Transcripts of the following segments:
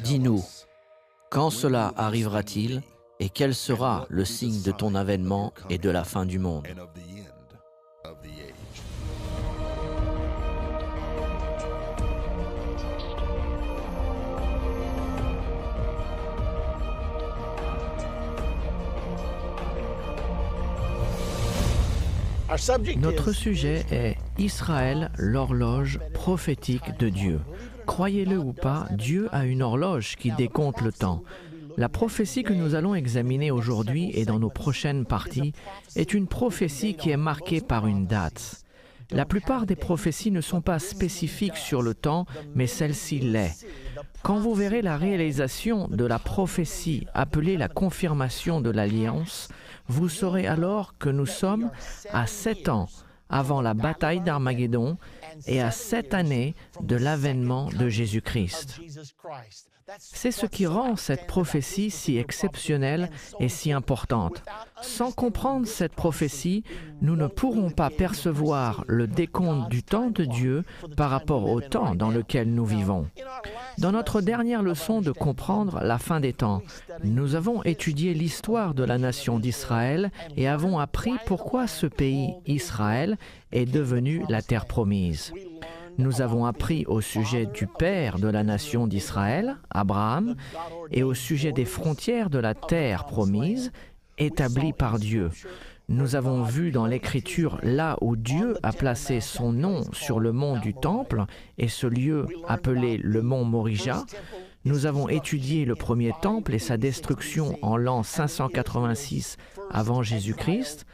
Dis-nous, quand cela arrivera-t-il et quel sera le signe de ton avènement et de la fin du monde? Notre sujet est Israël, l'horloge prophétique de Dieu. Croyez-le ou pas, Dieu a une horloge qui décompte le temps. La prophétie que nous allons examiner aujourd'hui et dans nos prochaines parties est une prophétie qui est marquée par une date. La plupart des prophéties ne sont pas spécifiques sur le temps, mais celle-ci l'est. Quand vous verrez la réalisation de la prophétie appelée la confirmation de l'Alliance, vous saurez alors que nous sommes à 7 ans avant la bataille d'Armageddon et à 7 années de l'avènement de Jésus-Christ. C'est ce qui rend cette prophétie si exceptionnelle et si importante. Sans comprendre cette prophétie, nous ne pourrons pas percevoir le décompte du temps de Dieu par rapport au temps dans lequel nous vivons. Dans notre dernière leçon de comprendre la fin des temps, nous avons étudié l'histoire de la nation d'Israël et avons appris pourquoi ce pays, Israël, est devenu la terre promise. Nous avons appris au sujet du père de la nation d'Israël, Abraham, et au sujet des frontières de la terre promise, établies par Dieu. Nous avons vu dans l'Écriture là où Dieu a placé son nom sur le mont du Temple et ce lieu appelé le mont Morija. Nous avons étudié le premier temple et sa destruction en l'an 586 avant Jésus-Christ,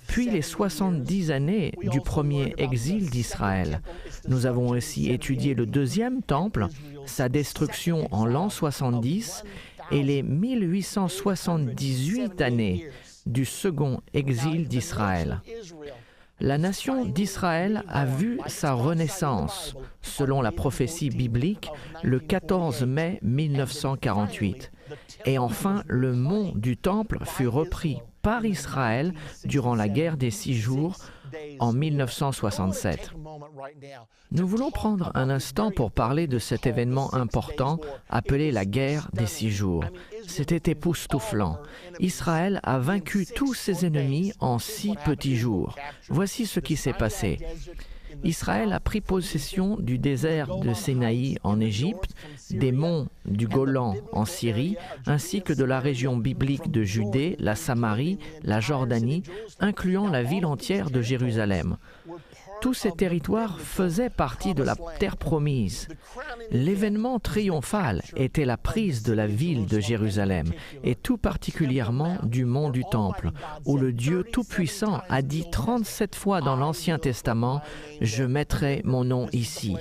puis les 70 années du premier exil d'Israël. Nous avons aussi étudié le deuxième temple, sa destruction en l'an 70 et les 1878 années du second exil d'Israël. La nation d'Israël a vu sa renaissance, selon la prophétie biblique, le 14 mai 1948. Et enfin, le mont du Temple fut repris par Israël durant la guerre des 6 jours en 1967. Nous voulons prendre un instant pour parler de cet événement important appelé la guerre des 6 jours. C'était époustouflant. Israël a vaincu tous ses ennemis en 6 petits jours. Voici ce qui s'est passé. Israël a pris possession du désert de Sinaï en Égypte, des monts du Golan en Syrie, ainsi que de la région biblique de Judée, la Samarie, la Jordanie, incluant la ville entière de Jérusalem. Tous ces territoires faisaient partie de la terre promise. L'événement triomphal était la prise de la ville de Jérusalem, et tout particulièrement du mont du Temple, où le Dieu Tout-Puissant a dit 37 fois dans l'Ancien Testament « Je mettrai mon nom ici ».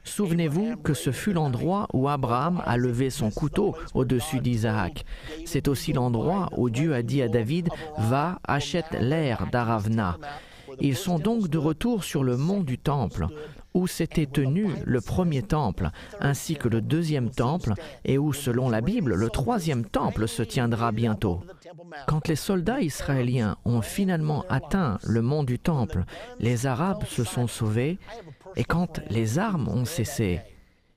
Souvenez-vous que ce fut l'endroit où Abraham a levé son couteau au-dessus d'Isaac. C'est aussi l'endroit où Dieu a dit à David « Va, achète l'aire d'Aravna ». Ils sont donc de retour sur le mont du Temple, où s'était tenu le premier temple, ainsi que le deuxième temple, et où, selon la Bible, le troisième temple se tiendra bientôt. Quand les soldats israéliens ont finalement atteint le mont du Temple, les Arabes se sont sauvés, et quand les armes ont cessé,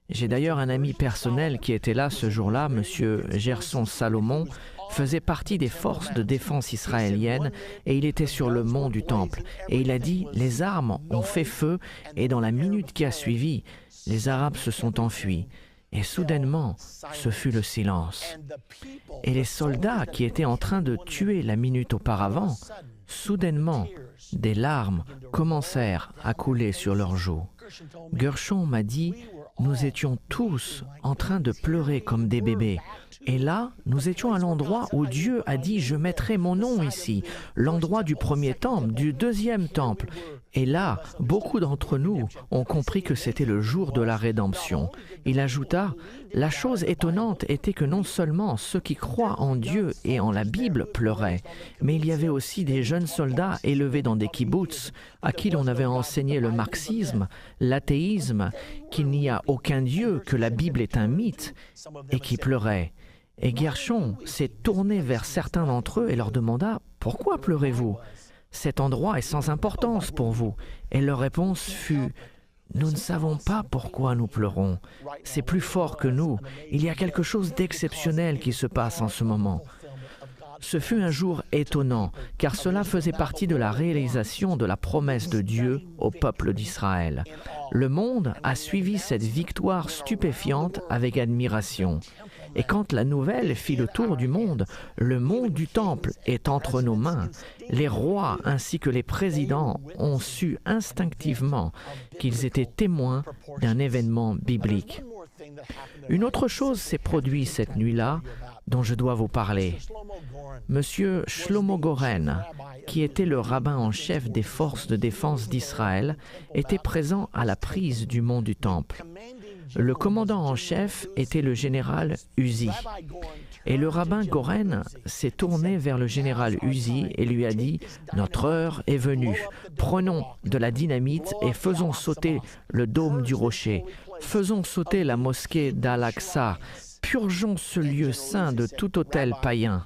j'ai d'ailleurs un ami personnel qui était là ce jour-là, M. Gerson Salomon, faisait partie des forces de défense israéliennes et il était sur le mont du Temple. Et il a dit, les armes ont fait feu et dans la minute qui a suivi, les Arabes se sont enfuis. Et soudainement, ce fut le silence. Et les soldats qui étaient en train de tuer la minute auparavant, soudainement, des larmes commencèrent à couler sur leurs joues. Gershon m'a dit, nous étions tous en train de pleurer comme des bébés. Et là, nous étions à l'endroit où Dieu a dit « Je mettrai mon nom ici », l'endroit du premier temple, du deuxième temple. Et là, beaucoup d'entre nous ont compris que c'était le jour de la rédemption. Il ajouta « La chose étonnante était que non seulement ceux qui croient en Dieu et en la Bible pleuraient, mais il y avait aussi des jeunes soldats élevés dans des kibbutz à qui l'on avait enseigné le marxisme, l'athéisme, qu'il n'y a aucun Dieu, que la Bible est un mythe, et qui pleuraient. Et Gershon s'est tourné vers certains d'entre eux et leur demanda « Pourquoi pleurez-vous ? Cet endroit est sans importance pour vous. » Et leur réponse fut « Nous ne savons pas pourquoi nous pleurons. C'est plus fort que nous. Il y a quelque chose d'exceptionnel qui se passe en ce moment. » Ce fut un jour étonnant, car cela faisait partie de la réalisation de la promesse de Dieu au peuple d'Israël. Le monde a suivi cette victoire stupéfiante avec admiration. Et quand la nouvelle fit le tour du monde du temple est entre nos mains. Les rois ainsi que les présidents ont su instinctivement qu'ils étaient témoins d'un événement biblique. Une autre chose s'est produite cette nuit-là dont je dois vous parler. Monsieur Shlomo Goren, qui était le rabbin en chef des forces de défense d'Israël, était présent à la prise du mont du Temple. Le commandant en chef était le général Uzi. Et le rabbin Goren s'est tourné vers le général Uzi et lui a dit « Notre heure est venue. Prenons de la dynamite et faisons sauter le dôme du rocher. Faisons sauter la mosquée d'Al-Aqsa. Purgeons ce lieu saint de tout autel païen. »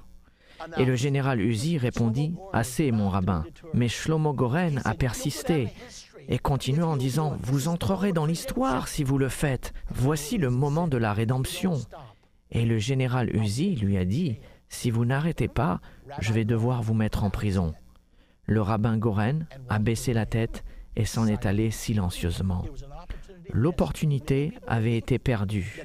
Et le général Uzi répondit « Assez, mon rabbin. » Mais Shlomo Goren a persisté et continua en disant « Vous entrerez dans l'histoire si vous le faites. Voici le moment de la rédemption. » Et le général Uzi lui a dit « Si vous n'arrêtez pas, je vais devoir vous mettre en prison. » Le rabbin Goren a baissé la tête et s'en est allé silencieusement. L'opportunité avait été perdue.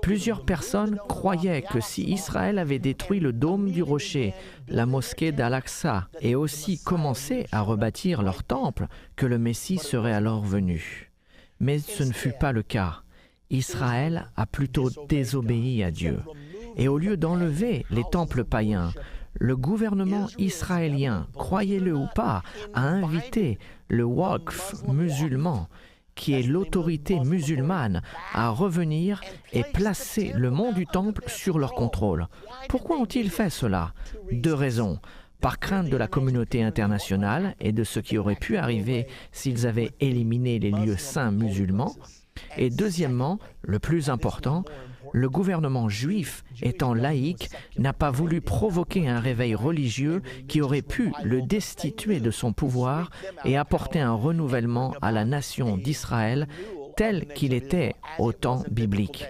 Plusieurs personnes croyaient que si Israël avait détruit le dôme du rocher, la mosquée d'Al-Aqsa, et aussi commencé à rebâtir leur temple, que le Messie serait alors venu. Mais ce ne fut pas le cas. Israël a plutôt désobéi à Dieu. Et au lieu d'enlever les temples païens, le gouvernement israélien, croyez-le ou pas, a invité le Waqf musulman, qui est l'autorité musulmane, à revenir et placer le mont du Temple sur leur contrôle. Pourquoi ont-ils fait cela? 2 raisons. Par crainte de la communauté internationale et de ce qui aurait pu arriver s'ils avaient éliminé les lieux saints musulmans. Et deuxièmement, le plus important, le gouvernement juif, étant laïque, n'a pas voulu provoquer un réveil religieux qui aurait pu le destituer de son pouvoir et apporter un renouvellement à la nation d'Israël tel qu'il était au temps biblique.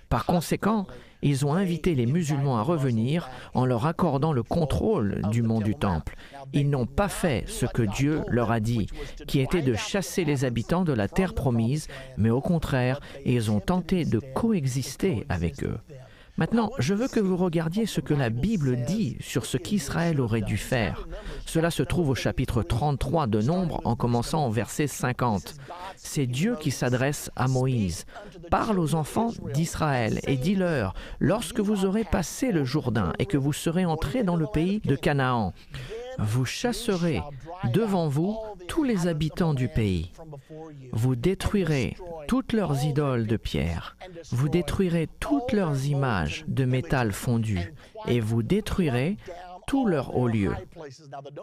Par conséquent, ils ont invité les musulmans à revenir en leur accordant le contrôle du mont du Temple. Ils n'ont pas fait ce que Dieu leur a dit, qui était de chasser les habitants de la terre promise, mais au contraire, ils ont tenté de coexister avec eux. Maintenant, je veux que vous regardiez ce que la Bible dit sur ce qu'Israël aurait dû faire. Cela se trouve au chapitre 33 de Nombre, en commençant au verset 50. C'est Dieu qui s'adresse à Moïse. « Parle aux enfants d'Israël et dis-leur, lorsque vous aurez passé le Jourdain et que vous serez entrés dans le pays de Canaan, vous chasserez devant vous tous les habitants du pays. Vous détruirez toutes leurs idoles de pierre. Vous détruirez toutes leurs images de métal fondu. Et vous détruirez tous leurs hauts lieux. »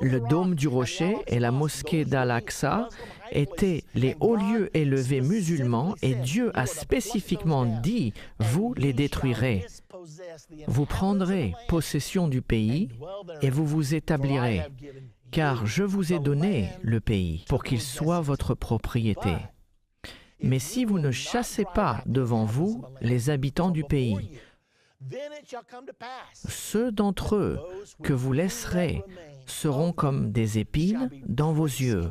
Le dôme du rocher et la mosquée d'Al-Aqsa étaient les hauts lieux élevés musulmans et Dieu a spécifiquement dit « Vous les détruirez. Vous prendrez possession du pays et vous vous établirez, car je vous ai donné le pays pour qu'il soit votre propriété. Mais si vous ne chassez pas devant vous les habitants du pays, ceux d'entre eux que vous laisserez seront comme des épines dans vos yeux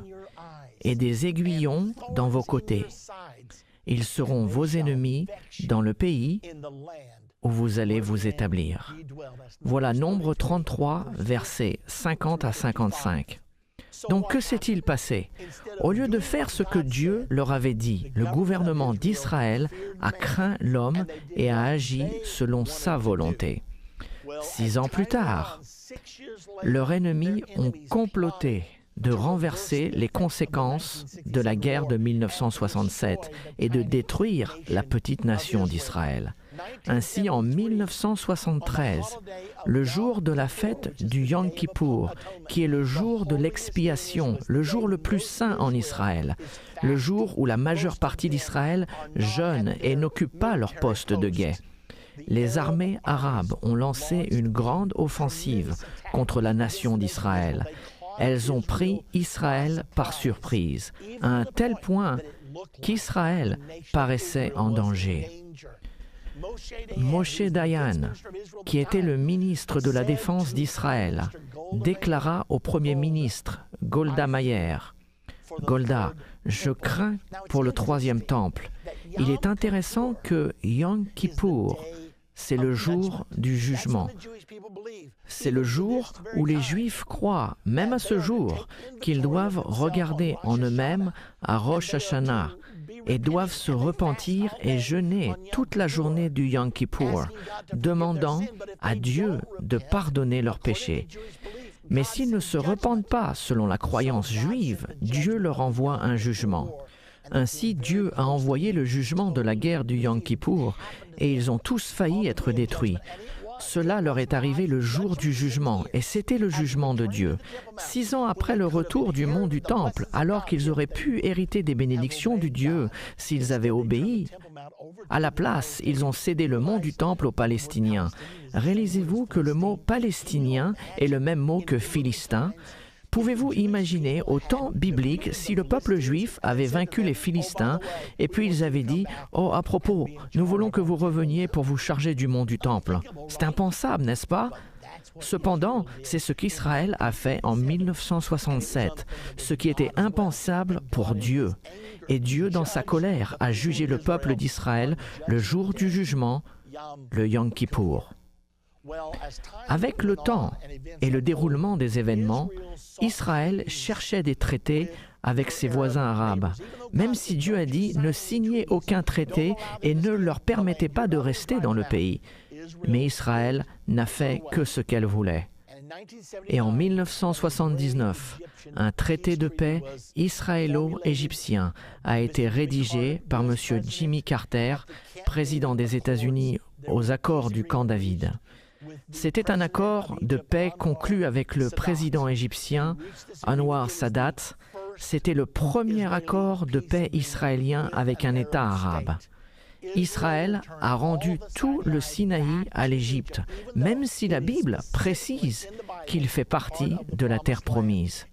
et des aiguillons dans vos côtés. Ils seront vos ennemis dans le pays où vous allez vous établir. » Voilà Nombre 33, versets 50 à 55. Donc, que s'est-il passé? Au lieu de faire ce que Dieu leur avait dit, le gouvernement d'Israël a craint l'homme et a agi selon sa volonté. 6 ans plus tard, leurs ennemis ont comploté de renverser les conséquences de la guerre de 1967 et de détruire la petite nation d'Israël. Ainsi, en 1973, le jour de la fête du Yom Kippour, qui est le jour de l'expiation, le jour le plus saint en Israël, le jour où la majeure partie d'Israël jeûne et n'occupe pas leur poste de guet, les armées arabes ont lancé une grande offensive contre la nation d'Israël. Elles ont pris Israël par surprise, à un tel point qu'Israël paraissait en danger. Moshe Dayan, qui était le ministre de la Défense d'Israël, déclara au Premier ministre Golda Meir, « Golda, je crains pour le troisième temple. Il est intéressant que Yom Kippour, c'est le jour du jugement. C'est le jour où les Juifs croient, même à ce jour, qu'ils doivent regarder en eux-mêmes à Rosh Hashanah et doivent se repentir et jeûner toute la journée du Yom Kippour, demandant à Dieu de pardonner leurs péchés. Mais s'ils ne se repentent pas selon la croyance juive, Dieu leur envoie un jugement. Ainsi, Dieu a envoyé le jugement de la guerre du Yom Kippour et ils ont tous failli être détruits. Cela leur est arrivé le jour du jugement, et c'était le jugement de Dieu. 6 ans après le retour du mont du Temple, alors qu'ils auraient pu hériter des bénédictions du Dieu s'ils avaient obéi, à la place, ils ont cédé le mont du Temple aux Palestiniens. Réalisez-vous que le mot « palestinien » est le même mot que « philistin ». Pouvez-vous imaginer au temps biblique si le peuple juif avait vaincu les Philistins et puis ils avaient dit « Oh, à propos, nous voulons que vous reveniez pour vous charger du mont du Temple ». C'est impensable, n'est-ce pas? Cependant, c'est ce qu'Israël a fait en 1967, ce qui était impensable pour Dieu. Et Dieu, dans sa colère, a jugé le peuple d'Israël le jour du jugement, le Yom Kippour. Avec le temps et le déroulement des événements, Israël cherchait des traités avec ses voisins arabes, même si Dieu a dit « ne signez aucun traité et ne leur permettez pas de rester dans le pays ». Mais Israël n'a fait que ce qu'elle voulait. Et en 1979, un traité de paix israélo-égyptien a été rédigé par M. Jimmy Carter, président des États-Unis aux accords du camp David. C'était un accord de paix conclu avec le président égyptien Anwar Sadat. C'était le premier accord de paix israélien avec un État arabe. Israël a rendu tout le Sinaï à l'Égypte, même si la Bible précise qu'il fait partie de la terre promise.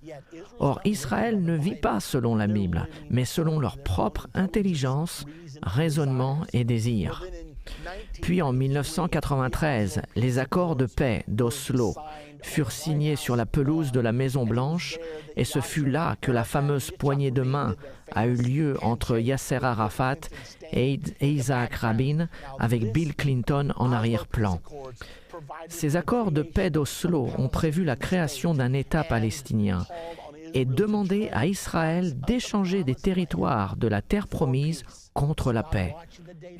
Or, Israël ne vit pas selon la Bible, mais selon leur propre intelligence, raisonnement et désir. Puis en 1993, les accords de paix d'Oslo furent signés sur la pelouse de la Maison-Blanche et ce fut là que la fameuse poignée de main a eu lieu entre Yasser Arafat et Isaac Rabin avec Bill Clinton en arrière-plan. Ces accords de paix d'Oslo ont prévu la création d'un État palestinien et demandé à Israël d'échanger des territoires de la terre promise contre la paix.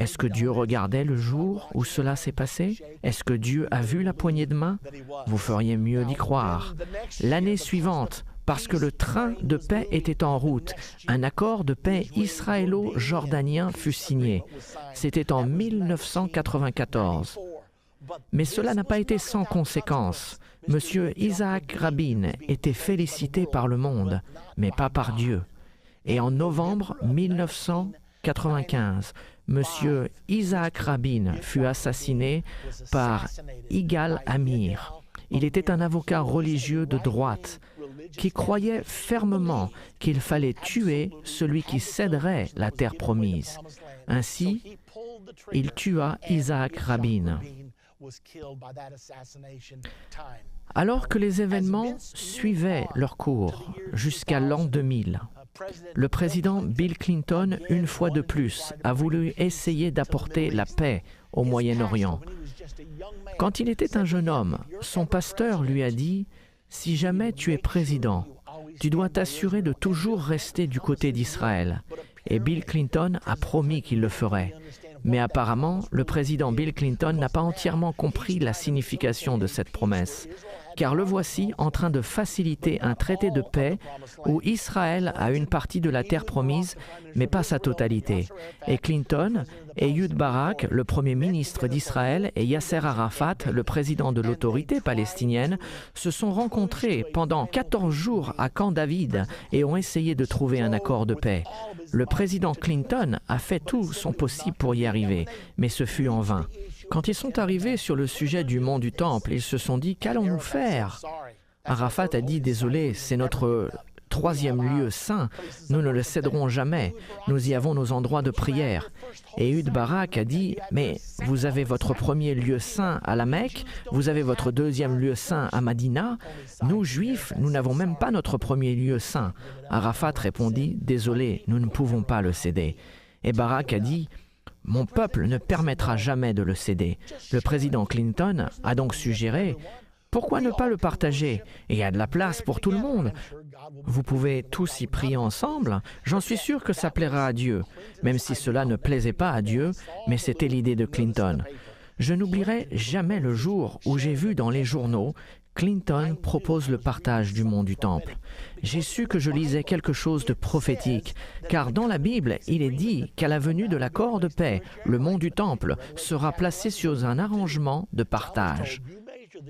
Est-ce que Dieu regardait le jour où cela s'est passé? Est-ce que Dieu a vu la poignée de main? Vous feriez mieux d'y croire. L'année suivante, parce que le train de paix était en route, un accord de paix israélo-jordanien fut signé. C'était en 1994. Mais cela n'a pas été sans conséquences. Monsieur Isaac Rabin était félicité par le monde, mais pas par Dieu. Et en novembre 1995, Monsieur Isaac Rabin fut assassiné par Yigal Amir. Il était un avocat religieux de droite qui croyait fermement qu'il fallait tuer celui qui céderait la terre promise. Ainsi, il tua Isaac Rabin. Alors que les événements suivaient leur cours jusqu'à l'an 2000, le président Bill Clinton, une fois de plus, a voulu essayer d'apporter la paix au Moyen-Orient. Quand il était un jeune homme, son pasteur lui a dit « Si jamais tu es président, tu dois t'assurer de toujours rester du côté d'Israël. » Et Bill Clinton a promis qu'il le ferait. Mais apparemment, le président Bill Clinton n'a pas entièrement compris la signification de cette promesse. car le voici en train de faciliter un traité de paix où Israël a une partie de la terre promise, mais pas sa totalité. Et Clinton et Ehud Barak, le premier ministre d'Israël, et Yasser Arafat, le président de l'autorité palestinienne, se sont rencontrés pendant 14 jours à Camp David et ont essayé de trouver un accord de paix. Le président Clinton a fait tout son possible pour y arriver, mais ce fut en vain. Quand ils sont arrivés sur le sujet du mont du Temple, ils se sont dit « Qu'allons-nous faire ?» Arafat a dit « Désolé, c'est notre troisième lieu saint, nous ne le céderons jamais, nous y avons nos endroits de prière. » Et Ehud Barak a dit « Mais vous avez votre premier lieu saint à la Mecque, vous avez votre deuxième lieu saint à Madina, nous, Juifs, nous n'avons même pas notre premier lieu saint. » Arafat répondit « Désolé, nous ne pouvons pas le céder. » Et Barak a dit « Mon peuple ne permettra jamais de le céder. » Le président Clinton a donc suggéré « Pourquoi ne pas le partager? Et il y a de la place pour tout le monde. Vous pouvez tous y prier ensemble. J'en suis sûr que ça plaira à Dieu. » Même si cela ne plaisait pas à Dieu, mais c'était l'idée de Clinton. Je n'oublierai jamais le jour où j'ai vu dans les journaux Clinton propose le partage du mont du Temple. J'ai su que je lisais quelque chose de prophétique, car dans la Bible, il est dit qu'à la venue de l'accord de paix, le mont du Temple sera placé sur un arrangement de partage.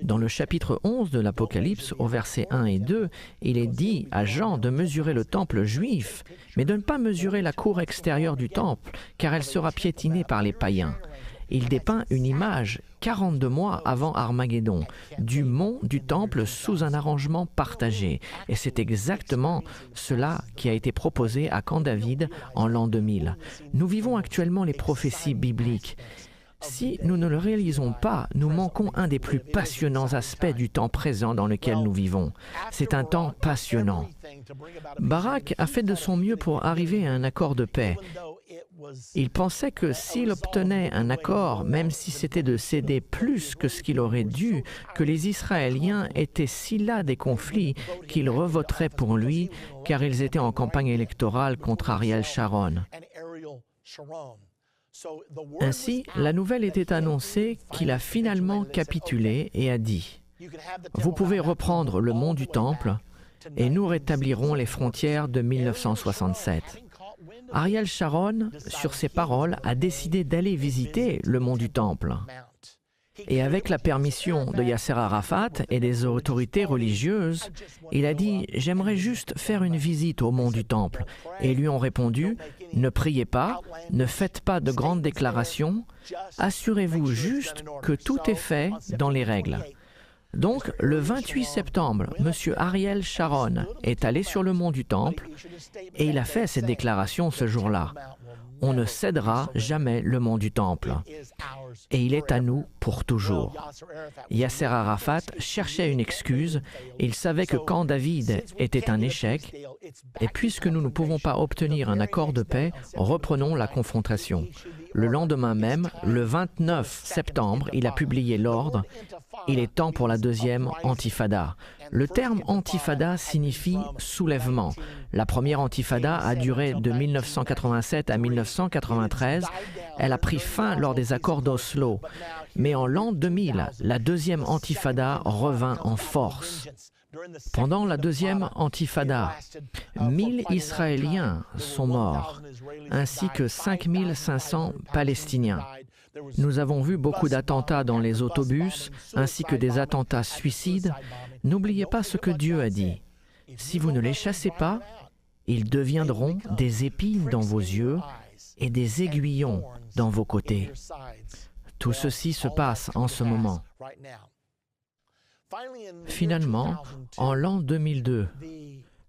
Dans le chapitre 11 de l'Apocalypse, au verset 1 et 2, il est dit à Jean de mesurer le temple juif, mais de ne pas mesurer la cour extérieure du temple, car elle sera piétinée par les païens. Il dépeint une image 42 mois avant Armageddon, du mont du temple sous un arrangement partagé. Et c'est exactement cela qui a été proposé à Camp David en l'an 2000. Nous vivons actuellement les prophéties bibliques. Si nous ne le réalisons pas, nous manquons un des plus passionnants aspects du temps présent dans lequel nous vivons. C'est un temps passionnant. Barak a fait de son mieux pour arriver à un accord de paix. Il pensait que s'il obtenait un accord, même si c'était de céder plus que ce qu'il aurait dû, que les Israéliens étaient si las des conflits qu'ils revoteraient pour lui, car ils étaient en campagne électorale contre Ariel Sharon. Ainsi, la nouvelle était annoncée qu'il a finalement capitulé et a dit « Vous pouvez reprendre le mont du Temple et nous rétablirons les frontières de 1967. » Ariel Sharon, sur ces paroles, a décidé d'aller visiter le mont du Temple. Et avec la permission de Yasser Arafat et des autorités religieuses, il a dit « J'aimerais juste faire une visite au mont du Temple. » Et ils lui ont répondu « Ne priez pas, ne faites pas de grandes déclarations, assurez-vous juste que tout est fait dans les règles. » Donc, le 28 septembre, M. Ariel Sharon est allé sur le mont du Temple et il a fait cette déclaration ce jour-là. On ne cédera jamais le mont du Temple. Et il est à nous pour toujours. Yasser Arafat cherchait une excuse. Il savait que Camp David était un échec. Et puisque nous ne pouvons pas obtenir un accord de paix, reprenons la confrontation. Le lendemain même, le 29 septembre, il a publié l'ordre « Il est temps pour la deuxième intifada ». Le terme intifada signifie soulèvement. La première intifada a duré de 1987 à 1993. Elle a pris fin lors des accords d'Oslo. Mais en l'an 2000, la deuxième intifada revint en force. Pendant la deuxième intifada, 1000 Israéliens sont morts, ainsi que 5500 Palestiniens. Nous avons vu beaucoup d'attentats dans les autobus, ainsi que des attentats suicides. N'oubliez pas ce que Dieu a dit. Si vous ne les chassez pas, ils deviendront des épines dans vos yeux et des aiguillons dans vos côtés. Tout ceci se passe en ce moment. Finalement, en l'an 2002,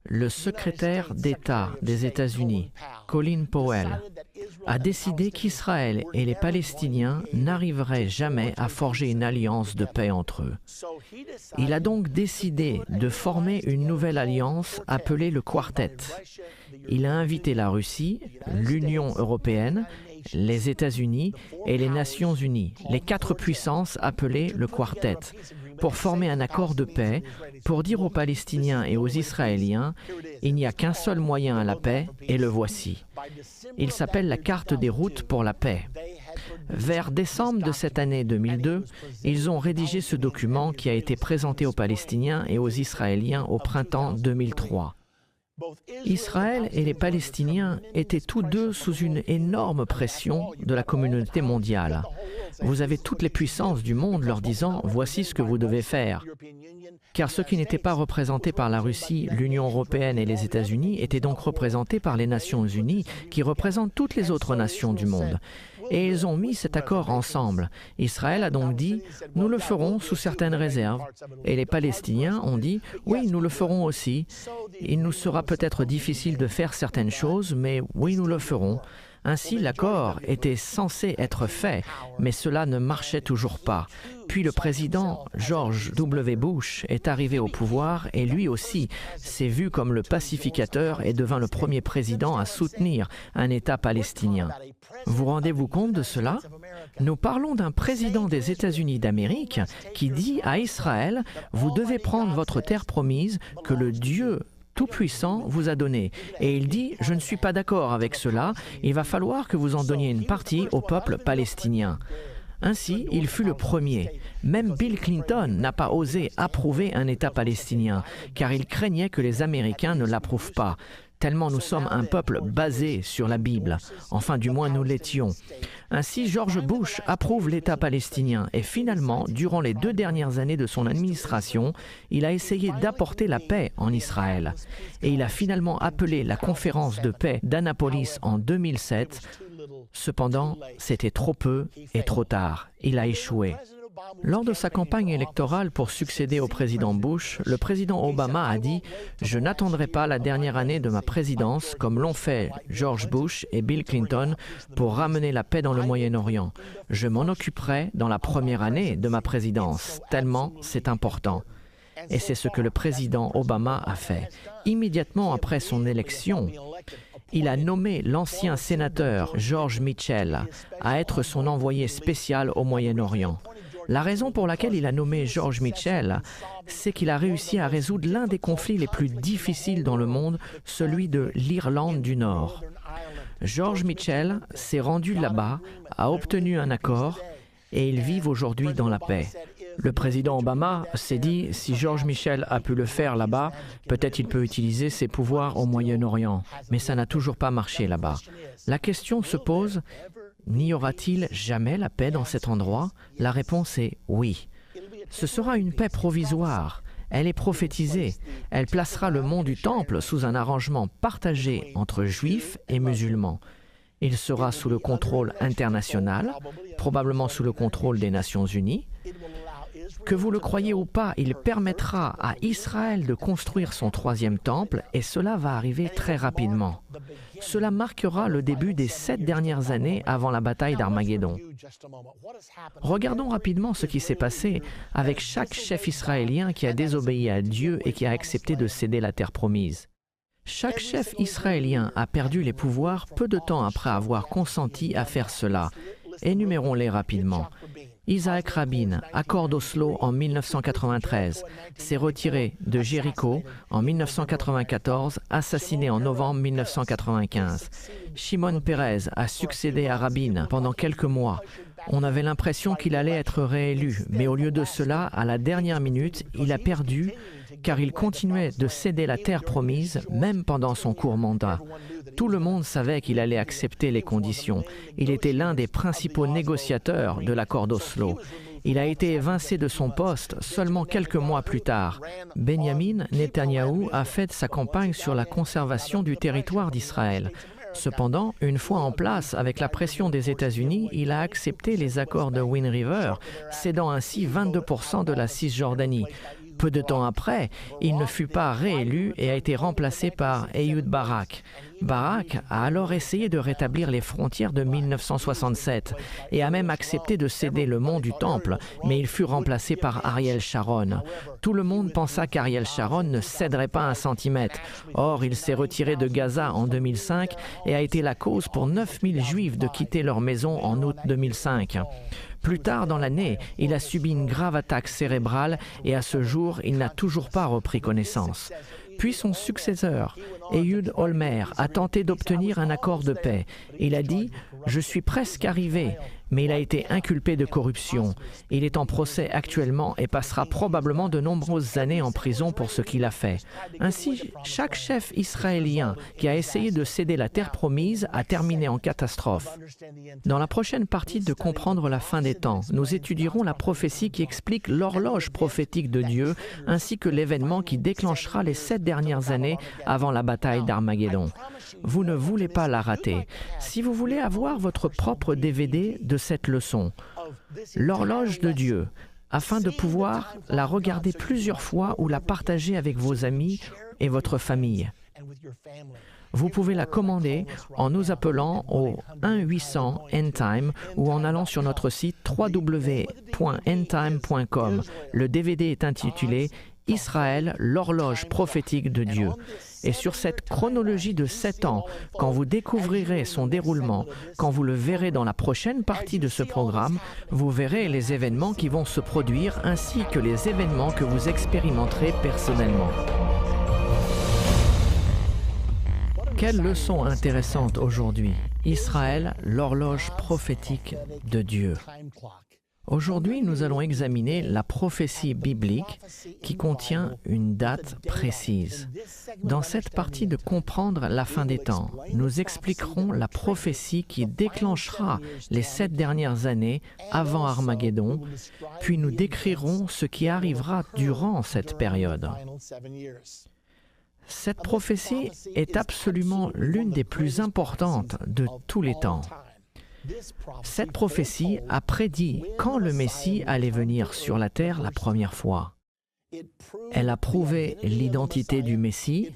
le secrétaire d'État des États-Unis, Colin Powell, a décidé qu'Israël et les Palestiniens n'arriveraient jamais à forger une alliance de paix entre eux. Il a donc décidé de former une nouvelle alliance appelée le Quartet. Il a invité la Russie, l'Union européenne, les États-Unis et les Nations unies, les 4 puissances appelées le Quartet, pour former un accord de paix, pour dire aux Palestiniens et aux Israéliens « Il n'y a qu'un seul moyen à la paix, et le voici ». Il s'appelle la carte des routes pour la paix. Vers décembre de cette année 2002, ils ont rédigé ce document qui a été présenté aux Palestiniens et aux Israéliens au printemps 2003. Israël et les Palestiniens étaient tous deux sous une énorme pression de la communauté mondiale. Vous avez toutes les puissances du monde leur disant « voici ce que vous devez faire ». Car ceux qui n'étaient pas représentés par la Russie, l'Union européenne et les États-Unis étaient donc représentés par les Nations unies qui représentent toutes les autres nations du monde. Et ils ont mis cet accord ensemble. Israël a donc dit « nous le ferons sous certaines réserves ». Et les Palestiniens ont dit « oui, nous le ferons aussi. Il nous sera peut-être difficile de faire certaines choses, mais oui, nous le ferons ». Ainsi, l'accord était censé être fait, mais cela ne marchait toujours pas. Puis le président George W. Bush est arrivé au pouvoir et lui aussi s'est vu comme le pacificateur et devint le premier président à soutenir un État palestinien. Vous rendez-vous compte de cela? Nous parlons d'un président des États-Unis d'Amérique qui dit à Israël « vous devez prendre votre terre promise que le Dieu Tout-Puissant vous a donné. » Et il dit « je ne suis pas d'accord avec cela, il va falloir que vous en donniez une partie au peuple palestinien. » Ainsi, il fut le premier. Même Bill Clinton n'a pas osé approuver un État palestinien, car il craignait que les Américains ne l'approuvent pas, tellement nous sommes un peuple basé sur la Bible. Enfin, du moins, nous l'étions. Ainsi, George Bush approuve l'État palestinien et finalement, durant les 2 dernières années de son administration, il a essayé d'apporter la paix en Israël. Et il a finalement appelé la conférence de paix d'Annapolis en 2007. Cependant, c'était trop peu et trop tard. Il a échoué. Lors de sa campagne électorale pour succéder au président Bush, le président Obama a dit « Je n'attendrai pas la dernière année de ma présidence, comme l'ont fait George Bush et Bill Clinton, pour ramener la paix dans le Moyen-Orient. Je m'en occuperai dans la première année de ma présidence, tellement c'est important. » Et c'est ce que le président Obama a fait. Immédiatement après son élection, il a nommé l'ancien sénateur George Mitchell à être son envoyé spécial au Moyen-Orient. La raison pour laquelle il a nommé George Mitchell, c'est qu'il a réussi à résoudre l'un des conflits les plus difficiles dans le monde, celui de l'Irlande du Nord. George Mitchell s'est rendu là-bas, a obtenu un accord et ils vivent aujourd'hui dans la paix. Le président Obama s'est dit, si George Mitchell a pu le faire là-bas, peut-être il peut utiliser ses pouvoirs au Moyen-Orient. Mais ça n'a toujours pas marché là-bas. La question se pose, n'y aura-t-il jamais la paix dans cet endroit? La réponse est oui. Ce sera une paix provisoire. Elle est prophétisée. Elle placera le mont du Temple sous un arrangement partagé entre juifs et musulmans. Il sera sous le contrôle international, probablement sous le contrôle des Nations unies. Que vous le croyez ou pas, il permettra à Israël de construire son 3e temple et cela va arriver très rapidement. Cela marquera le début des 7 dernières années avant la bataille d'Armageddon. Regardons rapidement ce qui s'est passé avec chaque chef israélien qui a désobéi à Dieu et qui a accepté de céder la terre promise. Chaque chef israélien a perdu les pouvoirs peu de temps après avoir consenti à faire cela. Énumérons-les rapidement. Isaac Rabin, accord d'Oslo en 1993, s'est retiré de Jéricho en 1994, assassiné en novembre 1995. Shimon Peres a succédé à Rabin pendant quelques mois. On avait l'impression qu'il allait être réélu, mais au lieu de cela, à la dernière minute, il a perdu car il continuait de céder la terre promise, même pendant son court mandat. Tout le monde savait qu'il allait accepter les conditions. Il était l'un des principaux négociateurs de l'accord d'Oslo. Il a été évincé de son poste seulement quelques mois plus tard. Benjamin Netanyahou a fait sa campagne sur la conservation du territoire d'Israël. Cependant, une fois en place, avec la pression des États-Unis, il a accepté les accords de Wind River, cédant ainsi 22% de la Cisjordanie. Peu de temps après, il ne fut pas réélu et a été remplacé par Ehud Barak. Barak a alors essayé de rétablir les frontières de 1967 et a même accepté de céder le mont du Temple, mais il fut remplacé par Ariel Sharon. Tout le monde pensa qu'Ariel Sharon ne céderait pas un centimètre. Or, il s'est retiré de Gaza en 2005 et a été la cause pour 9000 Juifs de quitter leur maison en août 2005. Plus tard dans l'année, il a subi une grave attaque cérébrale et à ce jour, il n'a toujours pas repris connaissance. Puis son successeur, Ehud Olmert, a tenté d'obtenir un accord de paix. Il a dit « Je suis presque arrivé, mais il a été inculpé de corruption. Il est en procès actuellement et passera probablement de nombreuses années en prison pour ce qu'il a fait. Ainsi, chaque chef israélien qui a essayé de céder la terre promise a terminé en catastrophe. Dans la prochaine partie de Comprendre la fin des temps, nous étudierons la prophétie qui explique l'horloge prophétique de Dieu ainsi que l'événement qui déclenchera les 7 dernières années avant la bataille d'Armageddon. Vous ne voulez pas la rater. Si vous voulez avoir votre propre DVD de cette leçon, l'horloge de Dieu, afin de pouvoir la regarder plusieurs fois ou la partager avec vos amis et votre famille, vous pouvez la commander en nous appelant au 1-800-ENDTIME ou en allant sur notre site www.endtime.com. Le DVD est intitulé « Israël, l'horloge prophétique de Dieu ». Et sur cette chronologie de 7 ans, quand vous découvrirez son déroulement, quand vous le verrez dans la prochaine partie de ce programme, vous verrez les événements qui vont se produire ainsi que les événements que vous expérimenterez personnellement. Quelle leçon intéressante aujourd'hui. Israël, l'horloge prophétique de Dieu. Aujourd'hui, nous allons examiner la prophétie biblique qui contient une date précise. Dans cette partie de Comprendre la fin des temps, nous expliquerons la prophétie qui déclenchera les 7 dernières années avant Armageddon, puis nous décrirons ce qui arrivera durant cette période. Cette prophétie est absolument l'une des plus importantes de tous les temps. Cette prophétie a prédit quand le Messie allait venir sur la terre la première fois. Elle a prouvé l'identité du Messie,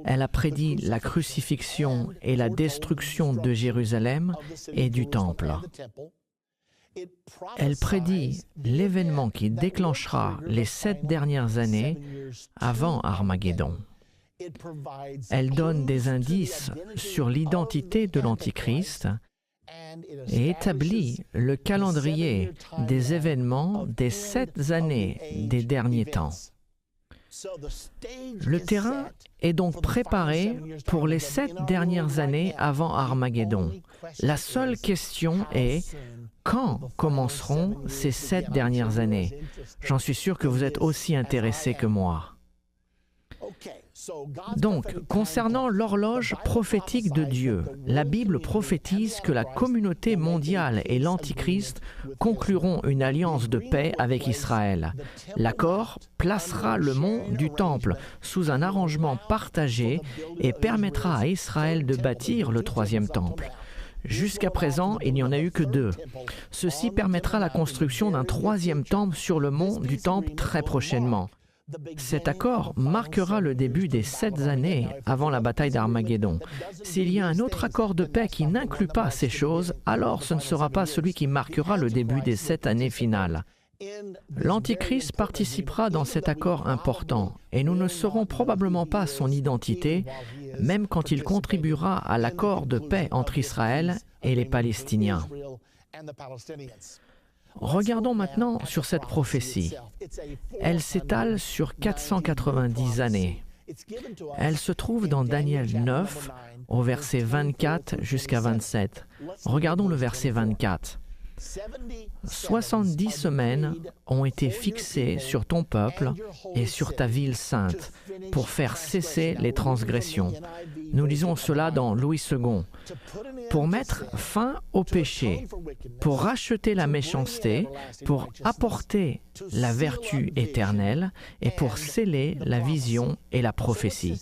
elle a prédit la crucifixion et la destruction de Jérusalem et du Temple. Elle prédit l'événement qui déclenchera les 7 dernières années avant Armageddon. Elle donne des indices sur l'identité de l'Antichrist et établit le calendrier des événements des 7 années des derniers temps. Le terrain est donc préparé pour les 7 dernières années avant Armageddon. La seule question est: quand commenceront ces 7 dernières années? J'en suis sûr que vous êtes aussi intéressés que moi. Donc, concernant l'horloge prophétique de Dieu, la Bible prophétise que la communauté mondiale et l'Antichrist concluront une alliance de paix avec Israël. L'accord placera le mont du Temple sous un arrangement partagé et permettra à Israël de bâtir le 3e temple. Jusqu'à présent, il n'y en a eu que 2. Ceci permettra la construction d'un 3e temple sur le mont du Temple très prochainement. Cet accord marquera le début des 7 années avant la bataille d'Armageddon. S'il y a un autre accord de paix qui n'inclut pas ces choses, alors ce ne sera pas celui qui marquera le début des 7 années finales. L'Antichrist participera dans cet accord important et nous ne saurons probablement pas son identité, même quand il contribuera à l'accord de paix entre Israël et les Palestiniens. Regardons maintenant sur cette prophétie. Elle s'étale sur 490 années. Elle se trouve dans Daniel 9, au verset 24 jusqu'à 27. Regardons le verset 24. 70 semaines ont été fixées sur ton peuple et sur ta ville sainte pour faire cesser les transgressions. Nous lisons cela dans Louis II. Pour mettre fin au péché, pour racheter la méchanceté, pour apporter la vertu éternelle et pour sceller la vision et la prophétie.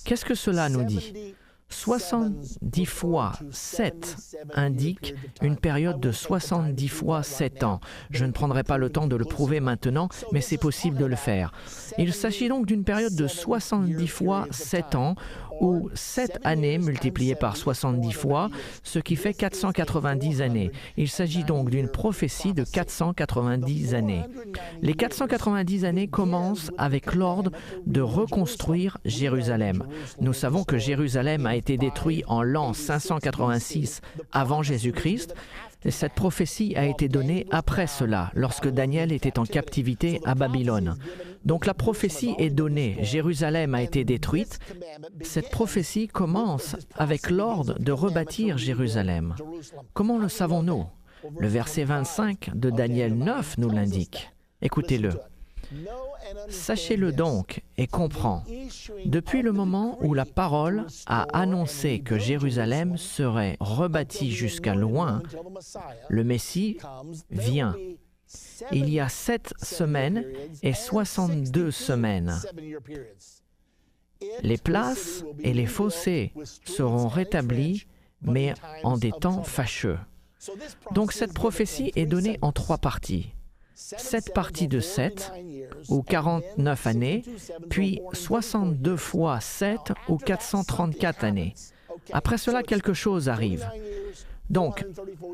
Qu'est-ce que cela nous dit? 70 fois 7 indique une période de 70 fois 7 ans. Je ne prendrai pas le temps de le prouver maintenant, mais c'est possible de le faire. Il s'agit donc d'une période de 70 fois 7 ans, ou 7 années multipliées par 70 fois, ce qui fait 490 années. Il s'agit donc d'une prophétie de 490 années. Les 490 années commencent avec l'ordre de reconstruire Jérusalem. Nous savons que Jérusalem a été détruit en l'an 586 avant Jésus-Christ. Et cette prophétie a été donnée après cela, lorsque Daniel était en captivité à Babylone. Donc la prophétie est donnée, Jérusalem a été détruite. Cette prophétie commence avec l'ordre de rebâtir Jérusalem. Comment le savons-nous? Le verset 25 de Daniel 9 nous l'indique. Écoutez-le. Sachez-le donc et comprends, depuis le moment où la parole a annoncé que Jérusalem serait rebâtie jusqu'à loin, le Messie vient. Il y a 7 semaines et 62 semaines. Les places et les fossés seront rétablis, mais en des temps fâcheux. Donc cette prophétie est donnée en 3 parties. 7 parties de 7, ou 49 années, puis 62 fois 7, ou 434 années. Après cela, quelque chose arrive. Donc,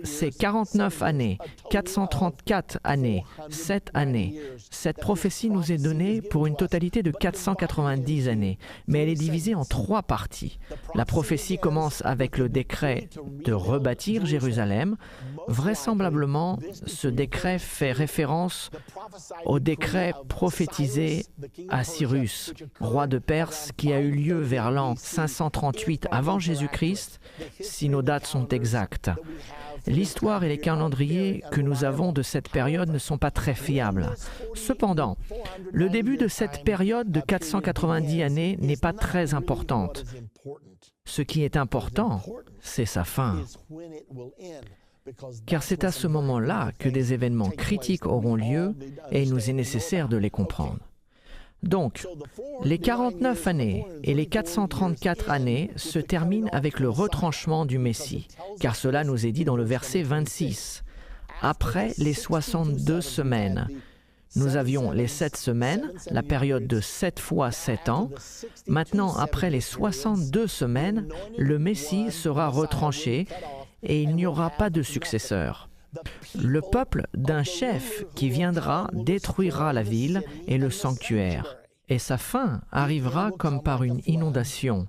c'est 49 années, 434 années, 7 années. Cette prophétie nous est donnée pour une totalité de 490 années, mais elle est divisée en 3 parties. La prophétie commence avec le décret de rebâtir Jérusalem. Vraisemblablement, ce décret fait référence au décret prophétisé à Cyrus, roi de Perse, qui a eu lieu vers l'an 538 avant Jésus-Christ, si nos dates sont exactes. L'histoire et les calendriers que nous avons de cette période ne sont pas très fiables. Cependant, le début de cette période de 490 années n'est pas très importante. Ce qui est important, c'est sa fin. Car c'est à ce moment-là que des événements critiques auront lieu et il nous est nécessaire de les comprendre. Donc, les 49 années et les 434 années se terminent avec le retranchement du Messie, car cela nous est dit dans le verset 26. Après les 62 semaines, nous avions les 7 semaines, la période de 7 fois 7 ans. Maintenant, après les 62 semaines, le Messie sera retranché et il n'y aura pas de successeur. Le peuple d'un chef qui viendra détruira la ville et le sanctuaire. Et sa fin arrivera comme par une inondation.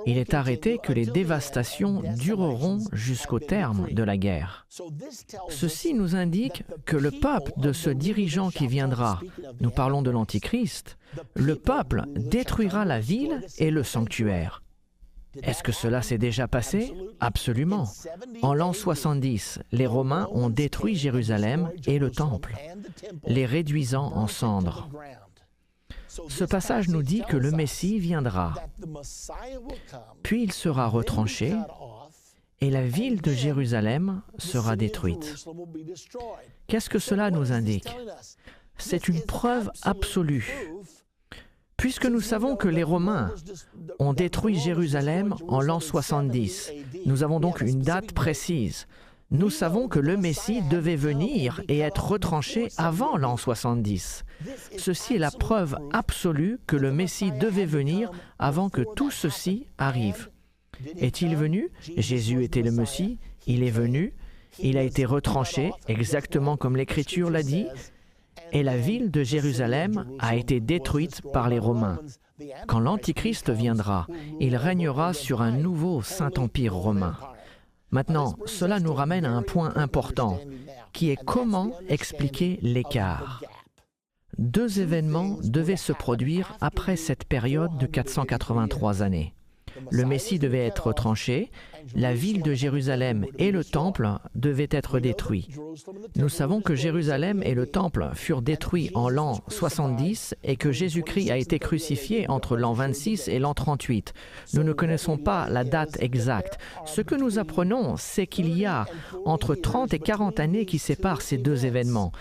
Il est arrêté que les dévastations dureront jusqu'au terme de la guerre. Ceci nous indique que le peuple de ce dirigeant qui viendra, nous parlons de l'Antichrist, le peuple détruira la ville et le sanctuaire. Est-ce que cela s'est déjà passé? Absolument. En l'an 70, les Romains ont détruit Jérusalem et le Temple, les réduisant en cendres. Ce passage nous dit que le Messie viendra, puis il sera retranché et la ville de Jérusalem sera détruite. Qu'est-ce que cela nous indique? C'est une preuve absolue. Puisque nous savons que les Romains ont détruit Jérusalem en l'an 70, nous avons donc une date précise. Nous savons que le Messie devait venir et être retranché avant l'an 70. Ceci est la preuve absolue que le Messie devait venir avant que tout ceci arrive. Est-il venu? Jésus était le Messie, il est venu, il a été retranché, exactement comme l'Écriture l'a dit, et la ville de Jérusalem a été détruite par les Romains. Quand l'Antichrist viendra, il régnera sur un nouveau Saint-Empire romain. Maintenant, cela nous ramène à un point important, qui est comment expliquer l'écart. 2 événements devaient se produire après cette période de 483 années. Le Messie devait être retranché, la ville de Jérusalem et le Temple devaient être détruits. Nous savons que Jérusalem et le Temple furent détruits en l'an 70 et que Jésus-Christ a été crucifié entre l'an 26 et l'an 38. Nous ne connaissons pas la date exacte. Ce que nous apprenons, c'est qu'il y a entre 30 et 40 années qui séparent ces 2 événements.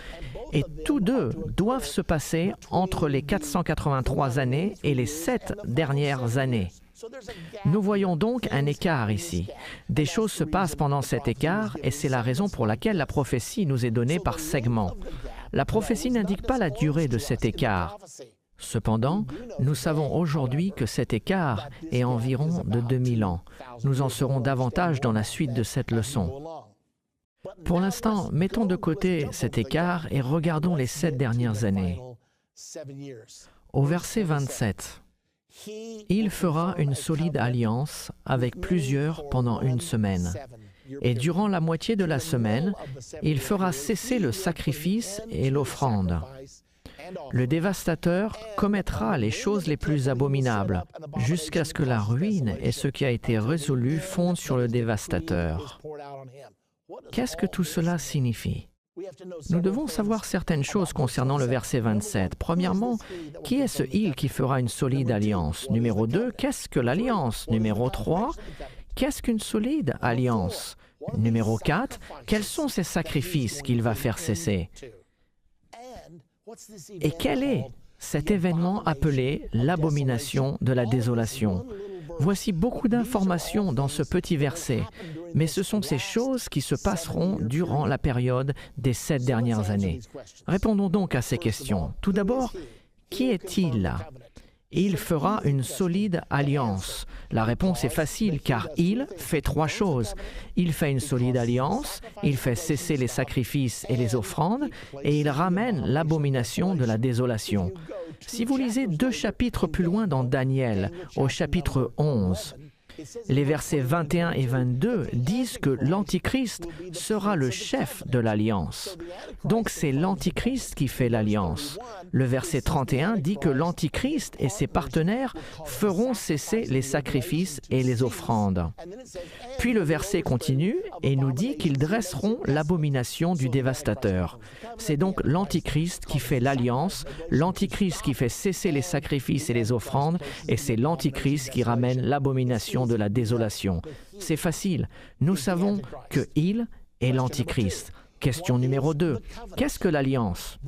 Et tous 2 doivent se passer entre les 483 années et les 7 dernières années. Nous voyons donc un écart ici. Des choses se passent pendant cet écart et c'est la raison pour laquelle la prophétie nous est donnée par segments. La prophétie n'indique pas la durée de cet écart. Cependant, nous savons aujourd'hui que cet écart est environ de 2000 ans. Nous en saurons davantage dans la suite de cette leçon. Pour l'instant, mettons de côté cet écart et regardons les 7 dernières années. Au verset 27, « Il fera une solide alliance avec plusieurs pendant 1 semaine, et durant la moitié de la semaine, il fera cesser le sacrifice et l'offrande. Le dévastateur commettra les choses les plus abominables, jusqu'à ce que la ruine et ce qui a été résolu fondent sur le dévastateur. » Qu'est-ce que tout cela signifie? Nous devons savoir certaines choses concernant le verset 27. Premièrement, qui est ce « il » qui fera une solide alliance? Numéro 2, qu'est-ce que l'alliance? Numéro 3, qu'est-ce qu'une solide alliance? Numéro 4, quels sont ces sacrifices qu'il va faire cesser? Et quel est cet événement appelé l'abomination de la désolation? Voici beaucoup d'informations dans ce petit verset, mais ce sont ces choses qui se passeront durant la période des 7 dernières années. Répondons donc à ces questions. Tout d'abord, qui est-il? Il fera une solide alliance. La réponse est facile car il fait 3 choses. Il fait une solide alliance, il fait cesser les sacrifices et les offrandes et il ramène l'abomination de la désolation. Si vous lisez 2 chapitres plus loin dans Daniel, au chapitre 11, les versets 21 et 22 disent que l'Antichrist sera le chef de l'alliance. Donc c'est l'Antichrist qui fait l'alliance. Le verset 31 dit que l'Antichrist et ses partenaires feront cesser les sacrifices et les offrandes. Puis le verset continue et nous dit qu'ils dresseront l'abomination du dévastateur. C'est donc l'Antichrist qui fait l'alliance, l'Antichrist qui fait cesser les sacrifices et les offrandes, et c'est l'Antichrist qui ramène l'abomination de la désolation. C'est facile. Nous savons que il est l'Antichrist. Question numéro 2. Qu'est-ce que l'alliance?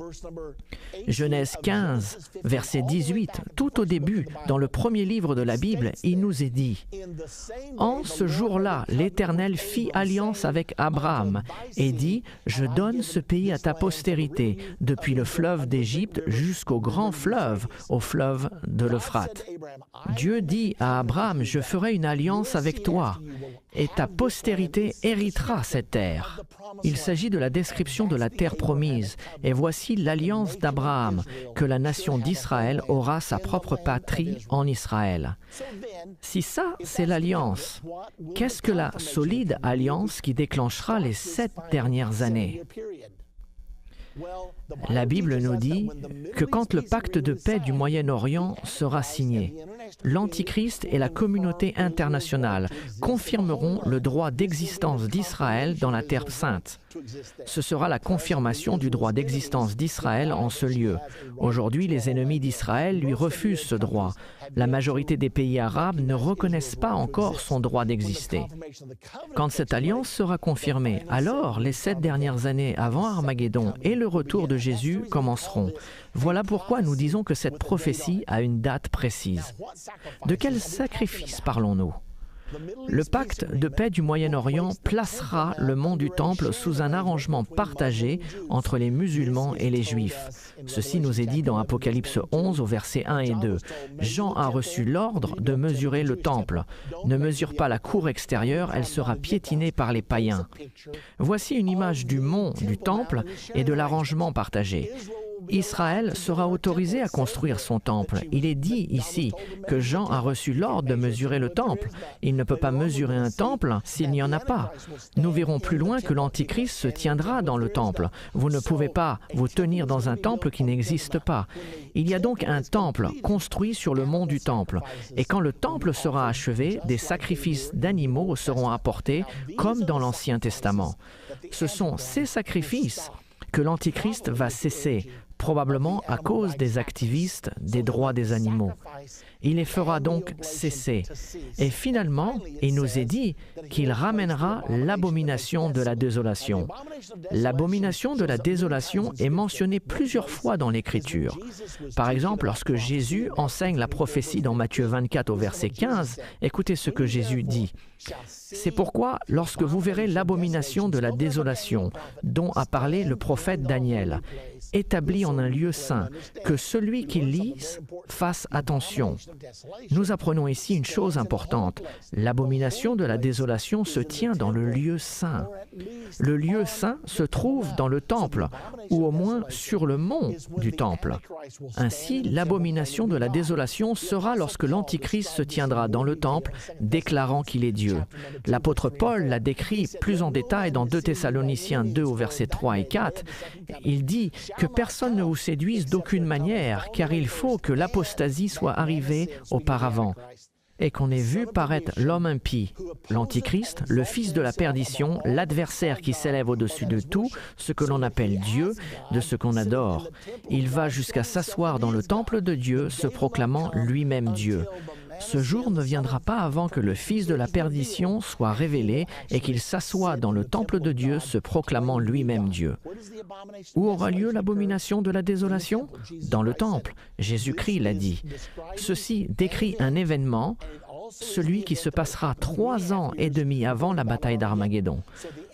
Genèse 15, verset 18, tout au début, dans le premier livre de la Bible, il nous est dit « En ce jour-là, l'Éternel fit alliance avec Abraham et dit « Je donne ce pays à ta postérité, depuis le fleuve d'Égypte jusqu'au grand fleuve, au fleuve de l'Euphrate. » Dieu dit à Abraham « Je ferai une alliance avec toi, et ta postérité héritera cette terre. » Il s'agit de la description de la terre promise, et voici l'alliance d'Abraham, que la nation d'Israël aura sa propre patrie en Israël. Si ça, c'est l'alliance, qu'est-ce que la solide alliance qui déclenchera les 7 dernières années? La Bible nous dit que quand le pacte de paix du Moyen-Orient sera signé, l'Antichrist et la communauté internationale confirmeront le droit d'existence d'Israël dans la Terre sainte. Ce sera la confirmation du droit d'existence d'Israël en ce lieu. Aujourd'hui, les ennemis d'Israël lui refusent ce droit. La majorité des pays arabes ne reconnaissent pas encore son droit d'exister. Quand cette alliance sera confirmée, alors les 7 dernières années avant Armageddon et le retour de Jésus commenceront. Voilà pourquoi nous disons que cette prophétie a une date précise. De quel sacrifice parlons-nous? Le pacte de paix du Moyen-Orient placera le mont du Temple sous un arrangement partagé entre les musulmans et les Juifs. Ceci nous est dit dans Apocalypse 11 au verset 1 et 2. Jean a reçu l'ordre de mesurer le Temple. Ne mesure pas la cour extérieure, elle sera piétinée par les païens. Voici une image du mont du Temple et de l'arrangement partagé. Israël sera autorisé à construire son temple. Il est dit ici que Jean a reçu l'ordre de mesurer le temple. Il ne peut pas mesurer un temple s'il n'y en a pas. Nous verrons plus loin que l'Antichrist se tiendra dans le temple. Vous ne pouvez pas vous tenir dans un temple qui n'existe pas. Il y a donc un temple construit sur le mont du temple. Et quand le temple sera achevé, des sacrifices d'animaux seront apportés comme dans l'Ancien Testament. Ce sont ces sacrifices que l'Antichrist va cesser, probablement à cause des activistes des droits des animaux. Il les fera donc cesser. Et finalement, il nous est dit qu'il ramènera l'abomination de la désolation. L'abomination de la désolation est mentionnée plusieurs fois dans l'Écriture. Par exemple, lorsque Jésus enseigne la prophétie dans Matthieu 24 au verset 15, écoutez ce que Jésus dit. C'est pourquoi, lorsque vous verrez l'abomination de la désolation, dont a parlé le prophète Daniel, établie en un lieu saint, que celui qui lise fasse attention. Nous apprenons ici une chose importante. L'abomination de la désolation se tient dans le lieu saint. Le lieu saint se trouve dans le temple, ou au moins sur le mont du temple. Ainsi, l'abomination de la désolation sera lorsque l'Antichrist se tiendra dans le temple, déclarant qu'il est Dieu. L'apôtre Paul l'a décrit plus en détail dans 2 Thessaloniciens 2 au verset 3 et 4. Il dit que personne ne vous séduise d'aucune manière, car il faut que l'apostasie soit arrivée auparavant. et qu'on ait vu paraître l'homme impie, l'Antichrist, le fils de la perdition, l'adversaire qui s'élève au-dessus de tout, ce que l'on appelle Dieu, de ce qu'on adore. Il va jusqu'à s'asseoir dans le temple de Dieu, se proclamant lui-même Dieu. Ce jour ne viendra pas avant que le fils de la perdition soit révélé et qu'il s'assoie dans le temple de Dieu, se proclamant lui-même Dieu. Où aura lieu l'abomination de la désolation? Dans le temple. Jésus-Christ l'a dit. Ceci décrit un événement, celui qui se passera 3 ans et demi avant la bataille d'Armageddon.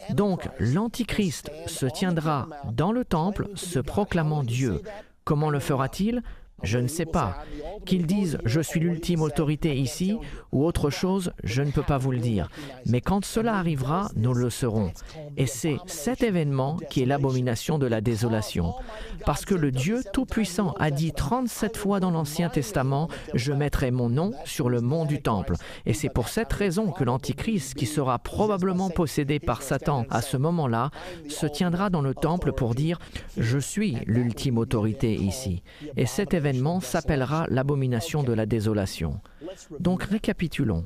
Donc, l'Antichrist se tiendra dans le temple, se proclamant Dieu. Comment le fera-t-il? Je ne sais pas. Qu'ils disent « je suis l'ultime autorité ici » ou autre chose, je ne peux pas vous le dire. Mais quand cela arrivera, nous le saurons. Et c'est cet événement qui est l'abomination de la désolation. Parce que le Dieu Tout-Puissant a dit 37 fois dans l'Ancien Testament « je mettrai mon nom sur le mont du Temple ». Et c'est pour cette raison que l'Antichrist, qui sera probablement possédé par Satan à ce moment-là, se tiendra dans le Temple pour dire « je suis l'ultime autorité ici ». Et cet événement s'appellera l'abomination de la désolation. Donc récapitulons.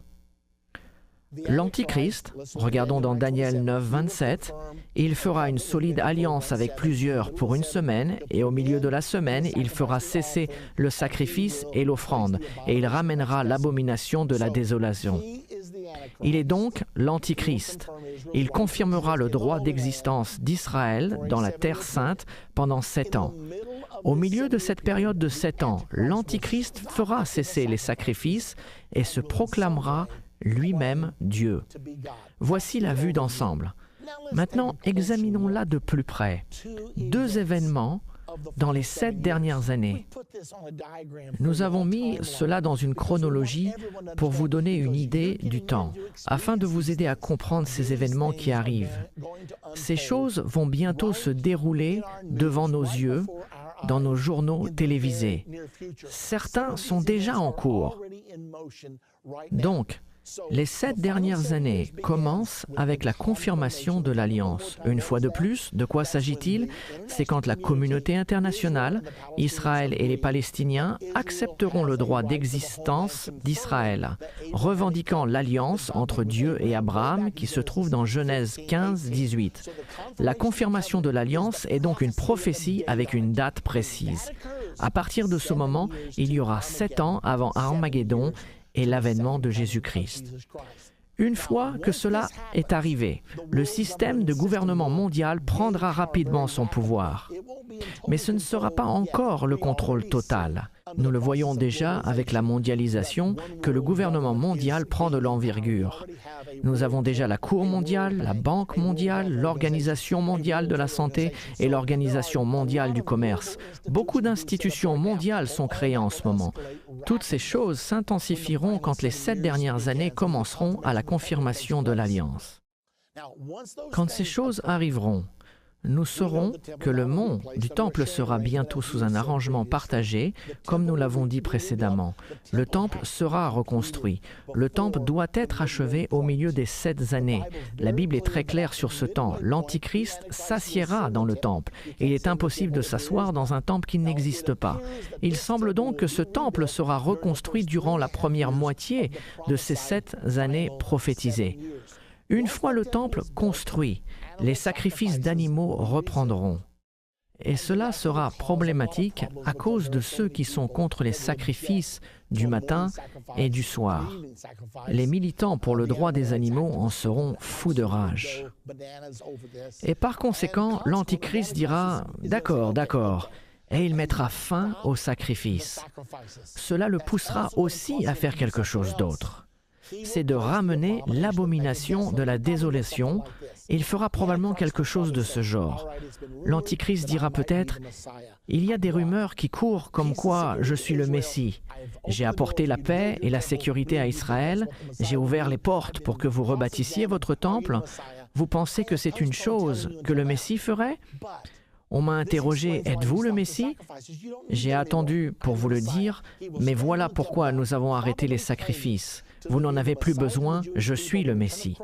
L'Antichrist, regardons dans Daniel 9, 27, il fera une solide alliance avec plusieurs pour une semaine, et au milieu de la semaine, il fera cesser le sacrifice et l'offrande, et il ramènera l'abomination de la désolation. Il est donc l'Antichrist. Il confirmera le droit d'existence d'Israël dans la Terre Sainte pendant 7 ans. Au milieu de cette période de 7 ans, l'Antichrist fera cesser les sacrifices et se proclamera lui-même Dieu. Voici la vue d'ensemble. Maintenant, examinons-la de plus près. 2 événements dans les 7 dernières années. Nous avons mis cela dans une chronologie pour vous donner une idée du temps, afin de vous aider à comprendre ces événements qui arrivent. Ces choses vont bientôt se dérouler devant nos yeux, dans nos journaux télévisés. Certains sont déjà en cours. Donc, les 7 dernières années commencent avec la confirmation de l'Alliance. Une fois de plus, de quoi s'agit-il? C'est quand la communauté internationale, Israël et les Palestiniens, accepteront le droit d'existence d'Israël, revendiquant l'alliance entre Dieu et Abraham qui se trouve dans Genèse 15, 18. La confirmation de l'Alliance est donc une prophétie avec une date précise. À partir de ce moment, il y aura 7 ans avant Armageddon et l'avènement de Jésus-Christ. Une fois que cela est arrivé, le système de gouvernement mondial prendra rapidement son pouvoir. Mais ce ne sera pas encore le contrôle total. Nous le voyons déjà avec la mondialisation, que le gouvernement mondial prend de l'envergure. Nous avons déjà la Cour mondiale, la Banque mondiale, l'Organisation mondiale de la santé et l'Organisation mondiale du commerce. Beaucoup d'institutions mondiales sont créées en ce moment. Toutes ces choses s'intensifieront quand les 7 dernières années commenceront à la confirmation de l'Alliance. Quand ces choses arriveront, nous saurons que le mont du Temple sera bientôt sous un arrangement partagé, comme nous l'avons dit précédemment. Le Temple sera reconstruit. Le Temple doit être achevé au milieu des 7 années. La Bible est très claire sur ce temps. L'Antichrist s'assiera dans le Temple. Il est impossible de s'asseoir dans un Temple qui n'existe pas. Il semble donc que ce Temple sera reconstruit durant la première moitié de ces 7 années prophétisées. Une fois le Temple construit, les sacrifices d'animaux reprendront. Et cela sera problématique à cause de ceux qui sont contre les sacrifices du matin et du soir. Les militants pour le droit des animaux en seront fous de rage. Et par conséquent, l'Antichrist dira « D'accord, d'accord », et il mettra fin aux sacrifices. Cela le poussera aussi à faire quelque chose d'autre. C'est de ramener l'abomination de la désolation. Il fera probablement quelque chose de ce genre. L'Antichrist dira peut-être « Il y a des rumeurs qui courent comme quoi je suis le Messie. J'ai apporté la paix et la sécurité à Israël. J'ai ouvert les portes pour que vous rebâtissiez votre temple. Vous pensez que c'est une chose que le Messie ferait ? On m'a interrogé « Êtes-vous le Messie ?» J'ai attendu pour vous le dire, mais voilà pourquoi nous avons arrêté les sacrifices. vous n'en avez plus besoin, je suis le Messie.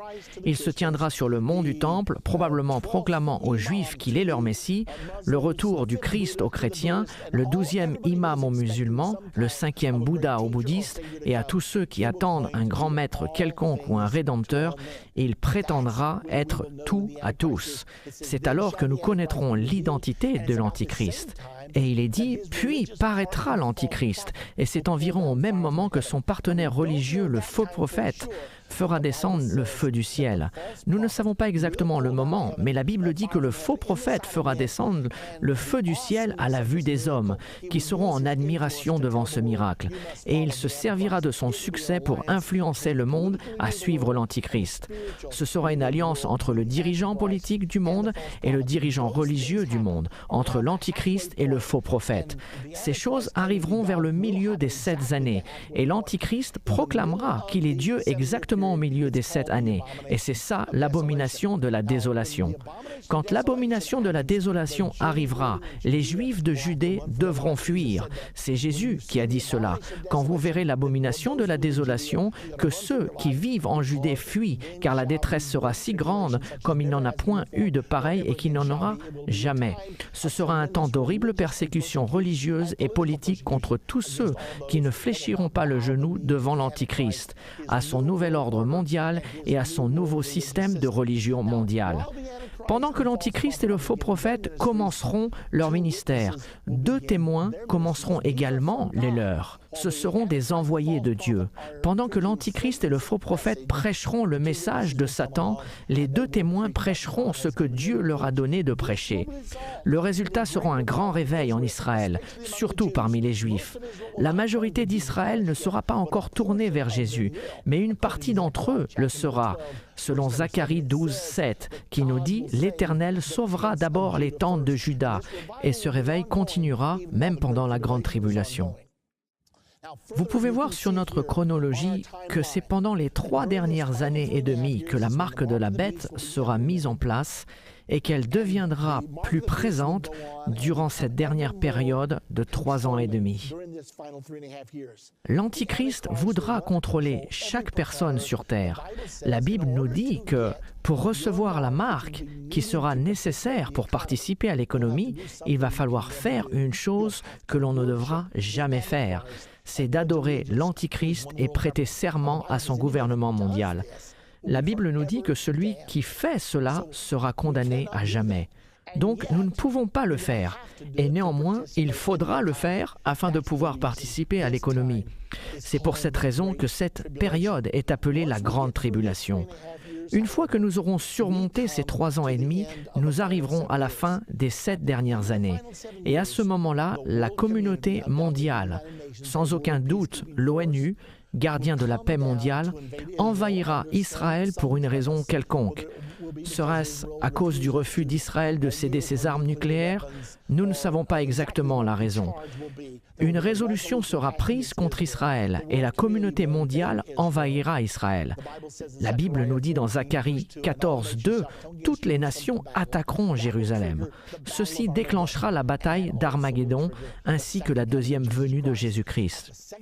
Il se tiendra sur le mont du Temple, probablement proclamant aux Juifs qu'il est leur Messie, le retour du Christ aux chrétiens, le 12e imam aux musulmans, le 5e Bouddha aux bouddhistes, et à tous ceux qui attendent un grand maître quelconque ou un rédempteur, il prétendra être tout à tous. C'est alors que nous connaîtrons l'identité de l'Antichrist. Et il est dit, puis paraîtra l'Antichrist, et c'est environ au même moment que son partenaire religieux, le faux prophète, fera descendre le feu du ciel. Nous ne savons pas exactement le moment, mais la Bible dit que le faux prophète fera descendre le feu du ciel à la vue des hommes, qui seront en admiration devant ce miracle. Et il se servira de son succès pour influencer le monde à suivre l'Antichrist. Ce sera une alliance entre le dirigeant politique du monde et le dirigeant religieux du monde, entre l'Antichrist et le faux prophète. Ces choses arriveront vers le milieu des 7 années, et l'Antichrist proclamera qu'il est Dieu exactement au milieu des 7 années. Et c'est ça l'abomination de la désolation. Quand l'abomination de la désolation arrivera, les Juifs de Judée devront fuir. C'est Jésus qui a dit cela. Quand vous verrez l'abomination de la désolation, que ceux qui vivent en Judée fuient, car la détresse sera si grande comme il n'en a point eu de pareil et qu'il n'en aura jamais. Ce sera un temps d'horrible persécution religieuse et politique contre tous ceux qui ne fléchiront pas le genou devant l'Antichrist, à son nouvel ordre mondial et à son nouveau système de religion mondiale. Pendant que l'Antichrist et le faux prophète commenceront leur ministère, 2 témoins commenceront également les leurs. Ce seront des envoyés de Dieu. Pendant que l'Antichrist et le faux prophète prêcheront le message de Satan, les 2 témoins prêcheront ce que Dieu leur a donné de prêcher. Le résultat sera un grand réveil en Israël, surtout parmi les Juifs. La majorité d'Israël ne sera pas encore tournée vers Jésus, mais une partie d'entre eux le sera, selon Zacharie 12:7, qui nous dit « L'Éternel sauvera d'abord les tentes de Juda » et ce réveil continuera même pendant la grande tribulation. Vous pouvez voir sur notre chronologie que c'est pendant les 3 dernières années et demie que la marque de la bête sera mise en place et qu'elle deviendra plus présente durant cette dernière période de 3 ans et demi. L'Antichrist voudra contrôler chaque personne sur Terre. La Bible nous dit que pour recevoir la marque qui sera nécessaire pour participer à l'économie, il va falloir faire une chose que l'on ne devra jamais faire. C'est d'adorer l'Antichrist et prêter serment à son gouvernement mondial. La Bible nous dit que celui qui fait cela sera condamné à jamais. Donc, nous ne pouvons pas le faire. Et néanmoins, il faudra le faire afin de pouvoir participer à l'économie. C'est pour cette raison que cette période est appelée la Grande Tribulation. Une fois que nous aurons surmonté ces 3 ans et demi, nous arriverons à la fin des 7 dernières années. Et à ce moment-là, la communauté mondiale, sans aucun doute l'ONU, gardien de la paix mondiale, envahira Israël pour une raison quelconque. Serait-ce à cause du refus d'Israël de céder ses armes nucléaires? Nous ne savons pas exactement la raison. Une résolution sera prise contre Israël et la communauté mondiale envahira Israël. La Bible nous dit dans Zacharie 14:2, « Toutes les nations attaqueront Jérusalem. Ceci déclenchera la bataille d'Armageddon ainsi que la deuxième venue de Jésus-Christ. »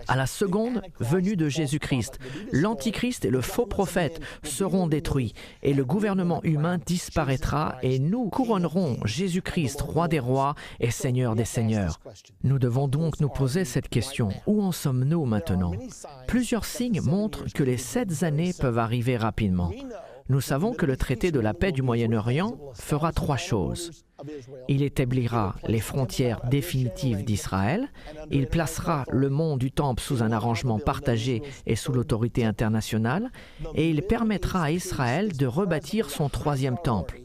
À la seconde venue de Jésus-Christ, l'Antichrist et le faux prophète seront détruits et le gouvernement humain disparaîtra et nous couronnerons Jésus-Christ, roi des rois et seigneur des seigneurs. Nous devons donc nous poser cette question. Où en sommes-nous maintenant? Plusieurs signes montrent que les 7 années peuvent arriver rapidement. Nous savons que le traité de la paix du Moyen-Orient fera 3 choses. Il établira les frontières définitives d'Israël, il placera le mont du Temple sous un arrangement partagé et sous l'autorité internationale, et il permettra à Israël de rebâtir son 3e temple.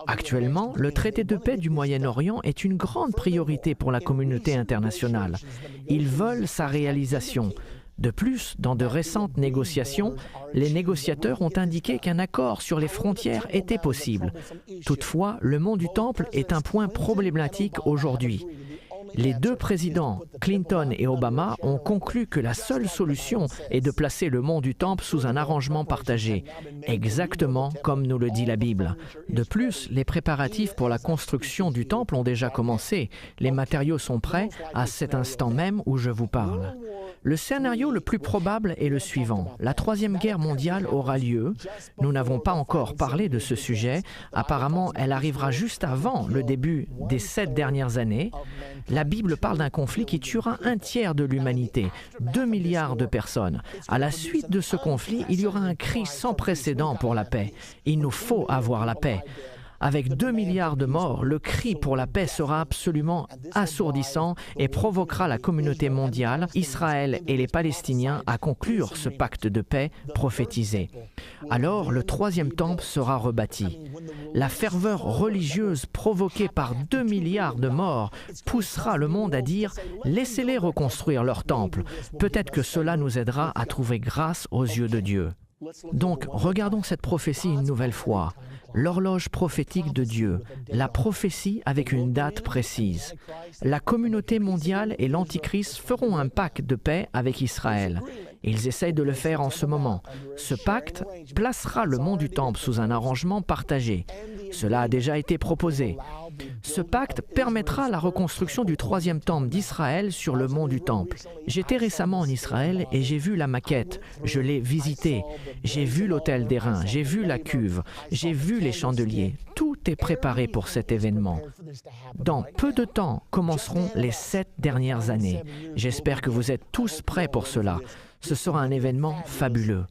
Actuellement, le traité de paix du Moyen-Orient est une grande priorité pour la communauté internationale. Ils veulent sa réalisation. De plus, dans de récentes négociations, les négociateurs ont indiqué qu'un accord sur les frontières était possible. Toutefois, le mont du Temple est un point problématique aujourd'hui. Les 2 présidents, Clinton et Obama, ont conclu que la seule solution est de placer le mont du Temple sous un arrangement partagé, exactement comme nous le dit la Bible. De plus, les préparatifs pour la construction du Temple ont déjà commencé. Les matériaux sont prêts à cet instant même où je vous parle. Le scénario le plus probable est le suivant. La Troisième Guerre mondiale aura lieu. Nous n'avons pas encore parlé de ce sujet. Apparemment, elle arrivera juste avant le début des 7 dernières années. La Bible parle d'un conflit qui tuera un tiers de l'humanité, 2 milliards de personnes. À la suite de ce conflit, il y aura un cri sans précédent pour la paix. Il nous faut avoir la paix. Avec 2 milliards de morts, le cri pour la paix sera absolument assourdissant et provoquera la communauté mondiale, Israël et les Palestiniens à conclure ce pacte de paix prophétisé. Alors, le troisième temple sera rebâti. La ferveur religieuse provoquée par 2 milliards de morts poussera le monde à dire « Laissez-les reconstruire leur temple. Peut-être que cela nous aidera à trouver grâce aux yeux de Dieu. » Donc, regardons cette prophétie une nouvelle fois. L'horloge prophétique de Dieu, la prophétie avec une date précise. La communauté mondiale et l'Antichrist feront un pacte de paix avec Israël. Ils essayent de le faire en ce moment. Ce pacte placera le mont du Temple sous un arrangement partagé. Cela a déjà été proposé. Ce pacte permettra la reconstruction du troisième temple d'Israël sur le mont du Temple. J'étais récemment en Israël et j'ai vu la maquette. Je l'ai visitée. J'ai vu l'autel d'airain, j'ai vu la cuve, j'ai vu les chandeliers. Tout est préparé pour cet événement. Dans peu de temps commenceront les 7 dernières années. J'espère que vous êtes tous prêts pour cela. Ce sera un événement fabuleux.